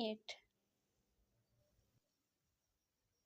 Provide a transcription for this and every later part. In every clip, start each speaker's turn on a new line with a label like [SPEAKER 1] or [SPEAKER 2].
[SPEAKER 1] 8।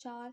[SPEAKER 1] 4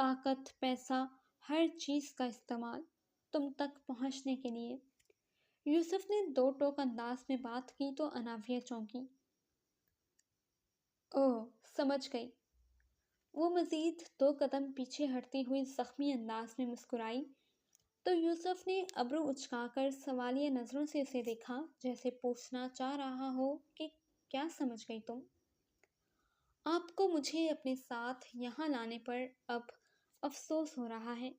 [SPEAKER 1] طاقت، پیسہ، ہر چیز کا استعمال تم تک پہنچنے کے لیے۔ یوسف نے دو ٹوک انداز میں بات کی تو اناویہ چونکی۔ اوہ، سمجھ گئی۔ وہ مزید دو قدم پیچھے ہٹتی ہوئی زخمی انداز میں مسکرائی تو یوسف نے ابرو اچکا کر سوالیہ نظروں سے اسے دیکھا، جیسے پوچھنا چاہ رہا ہو کہ کیا سمجھ گئی تم؟ آپ کو مجھے اپنے ساتھ یہاں لانے پر اب افسوس ہو رہا ہے؟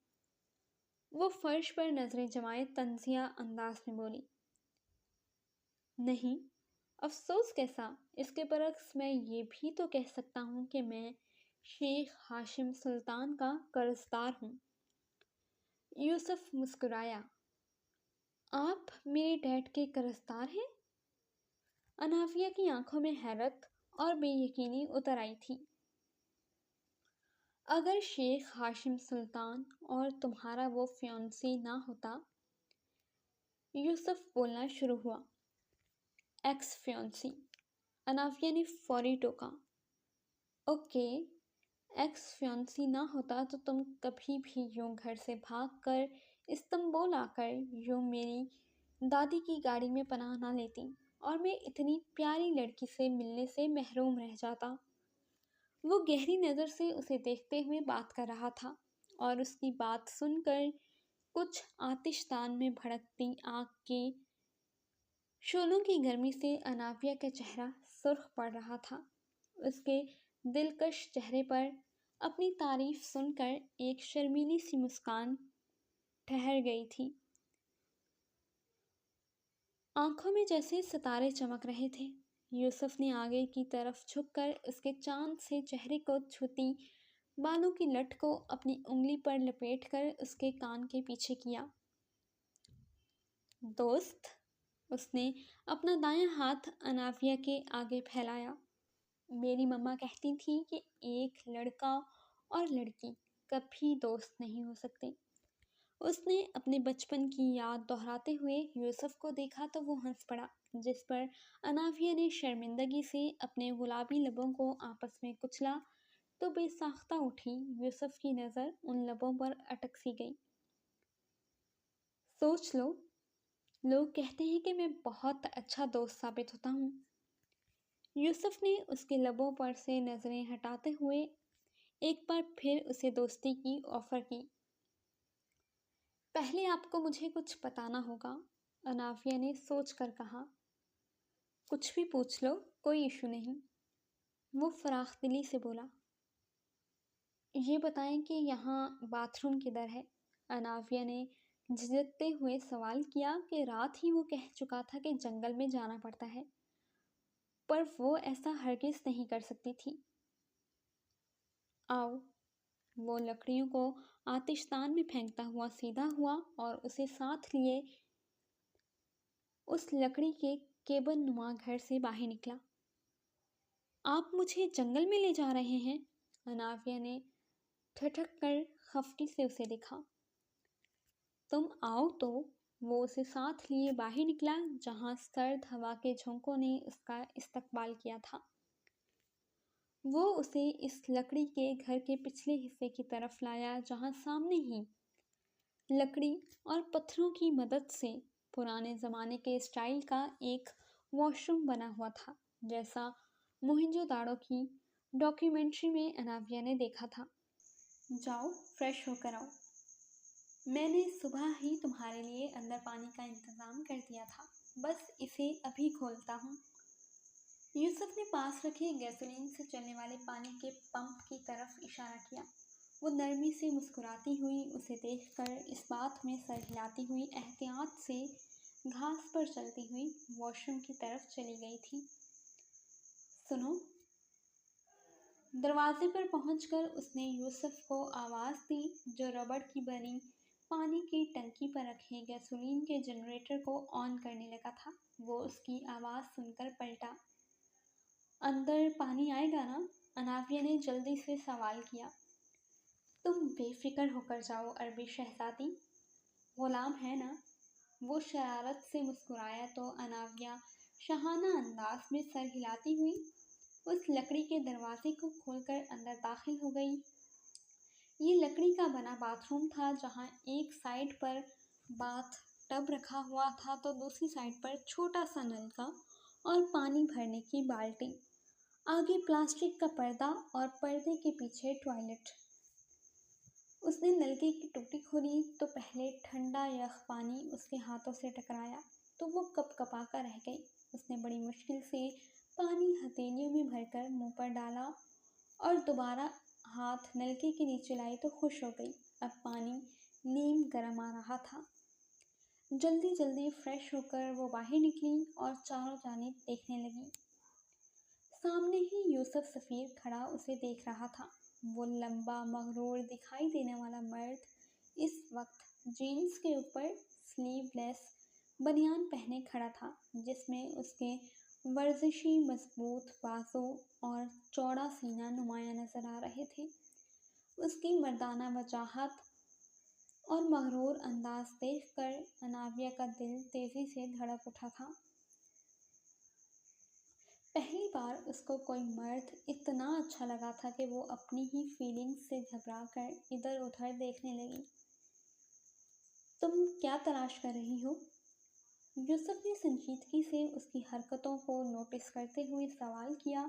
[SPEAKER 1] وہ فرش پر نظریں جمائے طنزیہ انداز میں بولی۔ نہیں، افسوس کیسا؟ اس کے برعکس میں یہ بھی تو کہہ سکتا ہوں کہ میں شیخ ہاشم سلطان کا قرضدار ہوں۔ یوسف مسکرایا۔ آپ میرے ڈیڈ کے قرضدار ہیں؟ اناویہ کی آنکھوں میں حیرت اور بے یقینی اتر آئی تھی۔ اگر شیخ ہاشم سلطان اور تمہارا وہ فیونسی نہ ہوتا، یوسف بولنا شروع ہوا۔ ایکس فیونسی، اناویہ نے فوری ٹوکا۔ اوکے، ایکس فیونسی نہ ہوتا تو تم کبھی بھی یوں گھر سے بھاگ کر استنبول آ کر یوں میری دادی کی گاڑی میں پناہ نہ لیتی اور میں اتنی پیاری لڑکی سے ملنے سے محروم رہ جاتا۔ وہ گہری نظر سے اسے دیکھتے ہوئے بات کر رہا تھا اور اس کی بات سن کر کچھ آتش دان میں بھڑکتی آگ کے شعلوں کی گرمی سے اناویہ کا چہرہ سرخ پڑ رہا تھا۔ اس کے دلکش چہرے پر اپنی تعریف سن کر ایک شرمیلی سی مسکان ٹھہر گئی تھی۔ آنکھوں میں جیسے ستارے چمک رہے تھے۔ یوسف نے آگے کی طرف جھک کر اس کے چاند سے چہرے کو چھوتی بالوں کی لٹ کو اپنی انگلی پر لپیٹ کر اس کے کان کے پیچھے کیا۔ دوست؟ اس نے اپنا دایاں ہاتھ اناویہ کے آگے پھیلایا۔ میری مما کہتی تھی کہ ایک لڑکا اور لڑکی کبھی دوست نہیں ہو سکتے۔ اس نے اپنے بچپن کی یاد دہراتے ہوئے یوسف کو دیکھا تو وہ ہنس پڑا، جس پر اناویہ نے شرمندگی سے اپنے گلابی لبوں کو آپس میں کچلا تو بے ساختہ اٹھی یوسف کی نظر ان لبوں پر اٹک سی گئی۔ سوچ لو، لوگ کہتے ہیں کہ میں بہت اچھا دوست ثابت ہوتا ہوں۔ یوسف نے اس کے لبوں پر سے نظریں ہٹاتے ہوئے ایک بار پھر اسے دوستی کی آفر کی۔ پہلے آپ کو مجھے کچھ بتانا ہوگا، اناویہ نے سوچ کر کہا۔ کچھ بھی پوچھ لو، کوئی ایشو نہیں، وہ فراخ دلی سے بولا۔ یہ بتائیں کہ یہاں باتھ روم کدھر ہے؟ اناویہ نے جھجکتے ہوئے سوال کیا کہ رات ہی وہ کہہ چکا تھا کہ جنگل میں جانا پڑتا ہے، پر وہ ایسا ہرگز نہیں کر سکتی تھی۔ آؤ۔ وہ لکڑیوں کو آتش دان میں پھینکتا ہوا سیدھا ہوا اور اسے ساتھ لیے اس لکڑی کے کیبن نما گھر سے باہر نکلا۔ آپ مجھے جنگل میں لے جا رہے ہیں؟ اناویہ نے ٹھٹک کر خفگی سے اسے دیکھا۔ تم آؤ تو۔ وہ اسے ساتھ لیے باہر نکلا جہاں سرد ہوا کے جھونکوں نے اس کا استقبال کیا تھا۔ وہ اسے اس لکڑی کے گھر کے پچھلے حصے کی طرف لایا جہاں سامنے ہی لکڑی اور پتھروں کی مدد سے پرانے زمانے کے اسٹائل کا ایک واش روم بنا ہوا تھا، جیسا موہنجو داڑو کی ڈاکیومنٹری میں اناویہ نے دیکھا تھا۔ جاؤ، فریش ہو کر آؤ۔ میں نے صبح ہی تمہارے لیے اندر پانی کا انتظام کر دیا تھا، بس اسے ابھی کھولتا ہوں۔ یوسف نے پاس رکھے گیسولین سے چلنے والے پانی کے پمپ کی طرف اشارہ کیا۔ وہ نرمی سے مسکراتی ہوئی اسے دیکھ کر اس بات میں سر ہلاتی ہوئی احتیاط سے گھاس پر چلتی ہوئی واش روم کی طرف چلی گئی تھی۔ سنو۔ دروازے پر پہنچ کر اس نے یوسف کو آواز دی جو ربڑ کی بنی پانی کی ٹنکی پر رکھے گیسولین کے جنریٹر کو آن کرنے لگا تھا۔ وہ اس کی آواز سن کر پلٹا۔ اندر پانی آئے گا نا؟ اناویہ نے جلدی سے سوال کیا۔ تم بے فکر ہو کر جاؤ عربی شہزادی، غلام ہے نا؟ وہ شرارت سے مسکرایا تو اناویہ شاہانہ انداز میں سر ہلاتی ہوئی اس لکڑی کے دروازے کو کھول کر اندر داخل ہو گئی۔ یہ لکڑی کا بنا باتھ روم تھا جہاں ایک سائڈ پر باتھ ٹب رکھا ہوا تھا تو دوسری سائڈ پر چھوٹا سا نل کا اور پانی بھرنے کی بالٹی، آگے پلاسٹک کا پردہ اور پردے کے پیچھے ٹوائلٹ۔ اس نے نلکے کی ٹوٹی کھولی تو پہلے ٹھنڈا یخ پانی اس کے ہاتھوں سے ٹکرایا تو وہ کپ کپا کر رہ گئی۔ اس نے بڑی مشکل سے پانی ہتھیلیوں میں بھر کر منہ پر ڈالا اور دوبارہ ہاتھ نلکے کے نیچے لائی تو خوش ہو گئی۔ اب پانی نیم گرم آ رہا تھا۔ جلدی جلدی فریش ہو کر وہ باہر نکلی اور چاروں جانب دیکھنے لگی۔ سامنے ہی یوسف سفیر کھڑا اسے دیکھ رہا تھا۔ وہ لمبا مغرور دکھائی دینے والا مرد اس وقت جینس کے اوپر سلیو لیس بنیان پہنے کھڑا تھا، جس میں اس کے ورزشی مضبوط بازو اور چوڑا سینہ نمایاں نظر آ رہے تھے۔ اس کی مردانہ وجاہت اور مغرور انداز دیکھ کر انابیہ کا دل تیزی سے دھڑک اٹھا تھا۔ پہلی بار اس کو کوئی مرد اتنا اچھا لگا تھا کہ وہ اپنی ہی فیلنگز سے گھبرا کر ادھر ادھر دیکھنے لگی۔ تم کیا تلاش کر رہی ہو؟ یوسف نے سنجیدگی سے اس کی حرکتوں کو نوٹس کرتے ہوئے سوال کیا،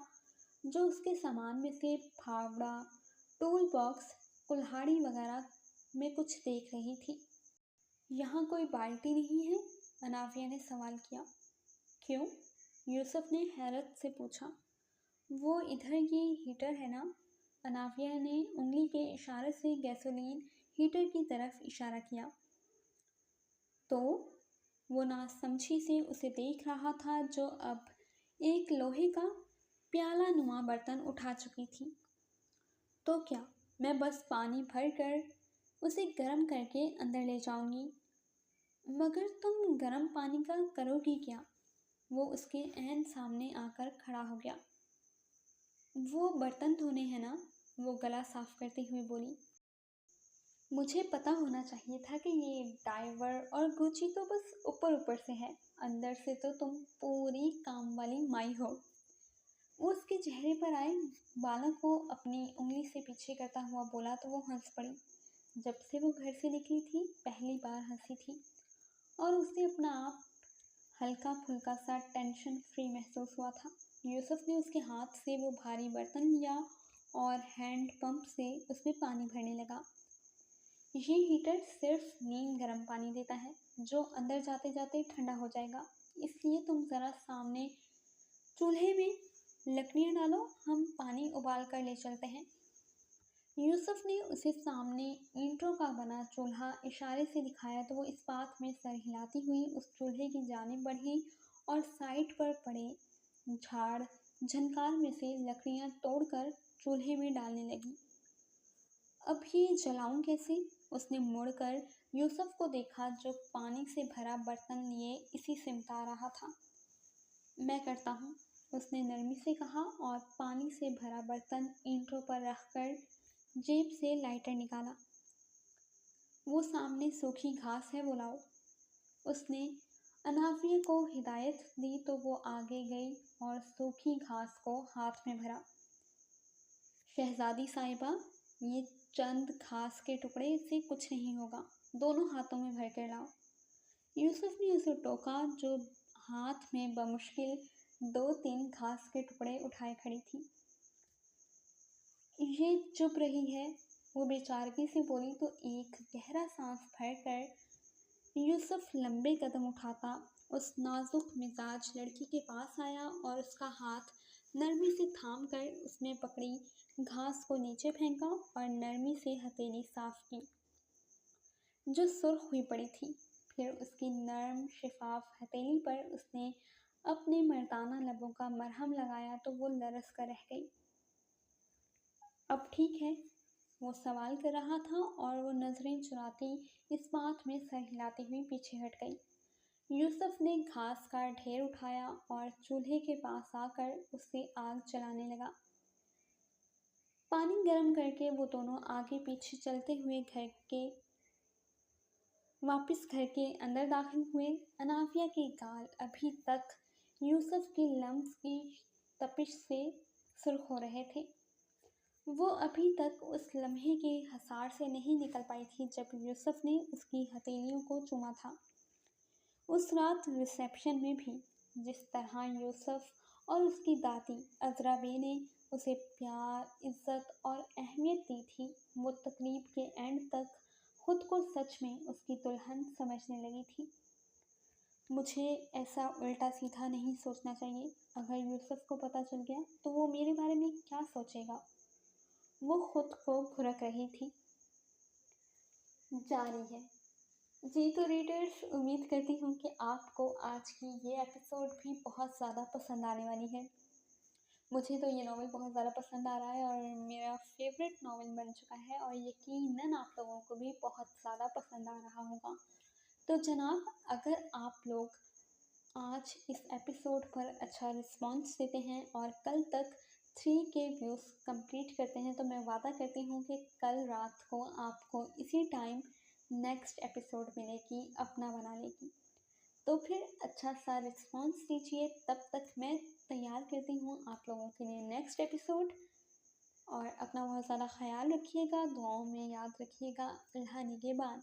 [SPEAKER 1] جو اس کے سامان میں سے پھاوڑا، ٹول باکس، کلہاڑی وغیرہ میں کچھ دیکھ رہی تھی۔ یہاں کوئی بالٹی نہیں ہے؟ انابیہ نے سوال کیا۔ کیوں؟ یوسف نے حیرت سے پوچھا۔ وہ ادھر یہ ہیٹر ہے نا؟ انابیہ نے انگلی کے اشارے سے گیسولین ہیٹر کی طرف اشارہ کیا۔ تو وہ ناسمجھی سے اسے دیکھ رہا تھا جو اب ایک لوہے کا پیالہ نما برتن اٹھا چکی تھی۔ تو کیا، میں بس پانی بھر کر اسے گرم کر کے اندر لے جاؤں گی۔ مگر تم گرم پانی کا کرو گی کیا؟ وہ اس کے عین سامنے آ کر کھڑا ہو گیا۔ وہ برتن دھونے ہیں نا، وہ گلا صاف کرتے ہوئے بولی۔ مجھے پتہ ہونا چاہیے تھا کہ یہ ڈائیور اور گوچی تو بس اوپر اوپر سے ہے، اندر سے تو تم پوری کام والی مائی ہو۔ وہ اس کے چہرے پر آئے بالوں کو اپنی انگلی سے پیچھے کرتا ہوا بولا تو وہ ہنس پڑی۔ جب سے وہ گھر سے نکلی تھی پہلی بار ہنسی تھی اور اسے اپنا آپ ہلکا پھلکا سا ٹینشن فری محسوس ہوا تھا۔ یوسف نے اس کے ہاتھ سے وہ بھاری برتن لیا اور ہینڈ پمپ سے اس میں پانی بھرنے لگا۔ یہ ہیٹر صرف نیم گرم پانی دیتا ہے جو اندر جاتے جاتے ٹھنڈا ہو جائے گا، اس لیے تم ذرا سامنے چولہے میں لکڑیاں ڈالو، ہم پانی ابال کر لے چلتے ہیں۔ یوسف نے اسے سامنے اینٹوں کا بنا چولہا اشارے سے دکھایا تو وہ اس بات میں سر ہلاتی ہوئی اس چولہے کی جانب بڑھی اور سائڈ پر پڑے جھاڑ جھنکار میں سے لکڑیاں توڑ کر چولہے میں ڈالنے لگی۔ اب یہ جلاؤں کیسے؟ اس نے مڑ کر یوسف کو دیکھا جو پانی سے بھرا برتن لیے اسی سمت آ رہا تھا۔ میں کرتا ہوں، اس نے نرمی سے کہا اور پانی سے بھرا برتن اینٹوں پر رکھ کر جیب سے لائٹر نکالا۔ وہ سامنے سوکھی گھاس ہے وہ لاؤ۔ اس نے انابیہ کو ہدایت دی تو وہ آگے گئی اور سوکھی گھاس کو ہاتھ میں بھرا۔ شہزادی صاحبہ، یہ چند گھاس کے ٹکڑے سے کچھ نہیں ہوگا، دونوں ہاتھوں میں بھر کر لاؤ۔ یوسف نے اسے ٹوکا جو ہاتھ میں بمشکل 2-3 گھاس کے ٹکڑے اٹھائے کھڑی تھی۔ یہ چپ رہی ہے، وہ بے چارگی سے بولی تو ایک گہرا سانس بھر کر یوسف لمبے قدم اٹھاتا اس نازک مزاج لڑکی کے پاس آیا اور اس کا ہاتھ نرمی سے تھام کر اس میں پکڑی گھاس کو نیچے پھینکا اور نرمی سے ہتھیلی صاف کی جو سرخ ہوئی پڑی تھی۔ پھر اس کی نرم شفاف ہتھیلی پر اس نے اپنے مردانہ لبوں کا مرہم لگایا تو وہ لرز کر رہ گئی۔ اب ٹھیک ہے؟ وہ سوال کر رہا تھا اور وہ نظریں چراتی اس بات میں سر ہلاتی ہوئی پیچھے ہٹ گئی۔ یوسف نے گھاس کا ڈھیر اٹھایا اور چولہے کے پاس آ کر اس سے آگ جلانے لگا۔ پانی گرم کر کے وہ دونوں آگے پیچھے چلتے ہوئے واپس گھر کے اندر داخل ہوئے۔ انابیہ کے گال ابھی تک یوسف کے لمس کی تپش سے سرخ ہو رہے تھے۔ وہ ابھی تک اس لمحے کے حصار سے نہیں نکل پائی تھی جب یوسف نے اس کی ہتھیلیوں کو چوما تھا۔ اس رات ریسیپشن میں بھی جس طرح یوسف اور اس کی دادی عذرا بے نے اسے پیار، عزت اور اہمیت دی تھی، وہ تقریب کے اینڈ تک خود کو سچ میں اس کی دلہن سمجھنے لگی تھی۔ مجھے ایسا الٹا سیدھا نہیں سوچنا چاہیے۔ اگر یوسف کو پتہ چل گیا تو وہ میرے بارے میں کیا سوچے گا؟ وہ خود کو بھڑک رہی تھی۔ جاری ہے۔ جی تو ریڈرز، امید کرتی ہوں کہ آپ کو آج کی یہ ایپیسوڈ بھی بہت زیادہ پسند آنے والی ہے۔ مجھے تو یہ ناول بہت زیادہ پسند آ رہا ہے اور میرا فیوریٹ ناول بن چکا ہے، اور یقیناً آپ لوگوں کو بھی بہت زیادہ پسند آ رہا ہوگا۔ تو جناب، اگر آپ لوگ آج اس ایپیسوڈ پر اچھا رسپانس دیتے ہیں اور کل تک 3K ویوز کمپلیٹ کرتے ہیں تو میں وعدہ کرتی ہوں کہ کل رات کو آپ کو اسی ٹائم نیکسٹ ایپیسوڈ ملے گی اپنا بنانے کی۔ تو پھر اچھا سا رسپانس دیجیے، تب تک میں تیار کرتی ہوں آپ لوگوں کے لیے نیکسٹ ایپیسوڈ۔ اور اپنا بہت زیادہ خیال رکھیے گا، دعاؤں میں یاد رکھیے گا۔ اللہ نگہبان۔